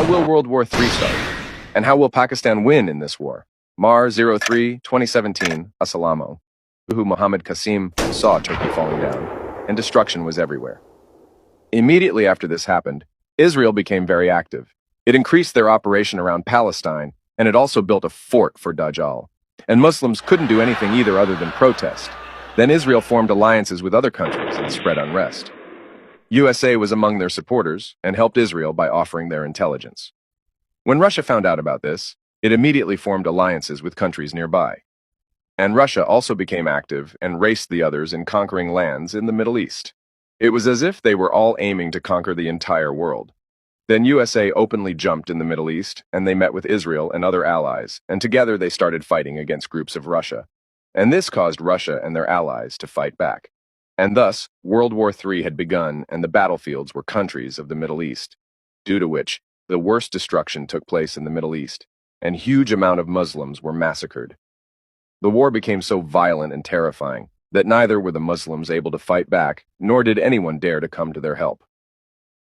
How will World War III start? And how will Pakistan win in this war? Mar 03, 2017, Assalamo. Muhammad Qasim saw Turkey falling down, and destruction was everywhere. Immediately after this happened, Israel became very active. It increased their operation around Palestine, and it also built a fort for Dajjal. And Muslims couldn't do anything either other than protest. Then Israel formed alliances with other countries and spread unrest. USA was among their supporters and helped Israel by offering their intelligence. When Russia found out about this, it immediately formed alliances with countries nearby. And Russia also became active and raced the others in conquering lands in the Middle East. It was as if they were all aiming to conquer the entire world. Then USA openly jumped in the Middle East, and they met with Israel and other allies, and together they started fighting against groups of Russia. And this caused Russia and their allies to fight back. And thus, World War III had begun, and the battlefields were countries of the Middle East, due to which the worst destruction took place in the Middle East, and huge amount of Muslims were massacred. The war became so violent and terrifying that neither were the Muslims able to fight back, nor did anyone dare to come to their help.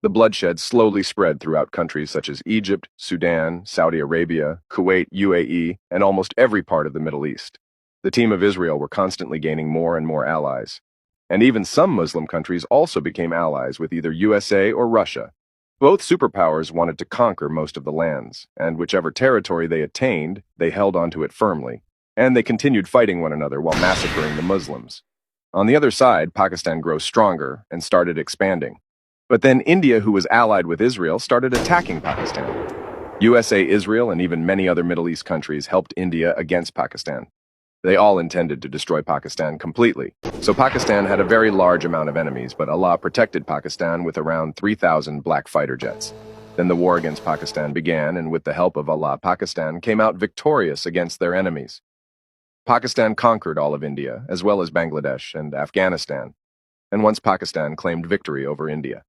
The bloodshed slowly spread throughout countries such as Egypt, Sudan, Saudi Arabia, Kuwait, UAE, and almost every part of the Middle East. The team of Israel were constantly gaining more and more allies. And even some Muslim countries also became allies with either USA or Russia. Both superpowers wanted to conquer most of the lands, and whichever territory they attained, they held onto it firmly, and they continued fighting one another while massacring the Muslims. On the other side, Pakistan grew stronger and started expanding. But then India, who was allied with Israel, started attacking Pakistan. USA, Israel, and even many other Middle East countries helped India against Pakistan. They all intended to destroy Pakistan completely. So Pakistan had a very large amount of enemies, but Allah protected Pakistan with around 3,000 black fighter jets. Then the war against Pakistan began, and with the help of Allah, Pakistan came out victorious against their enemies. Pakistan conquered all of India, as well as Bangladesh and Afghanistan, and once Pakistan claimed victory over India.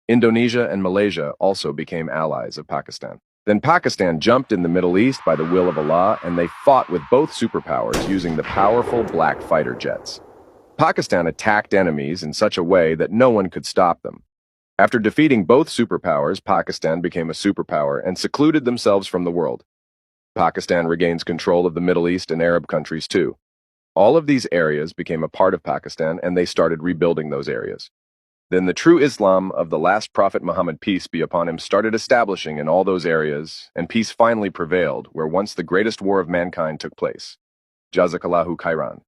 Indonesia and Malaysia also became allies of Pakistan. Then Pakistan jumped in the Middle East by the will of Allah, and they fought with both superpowers using the powerful black fighter jets. Pakistan attacked enemies in such a way that no one could stop them. After defeating both superpowers, Pakistan became a superpower and secluded themselves from the world. Pakistan regains control of the Middle East and Arab countries too. All of these areas became a part of Pakistan, and they started rebuilding those areas. Then the true Islam of the last Prophet Muhammad, peace be upon him, started establishing in all those areas, and peace finally prevailed where once the greatest war of mankind took place. Jazakallahu khairan.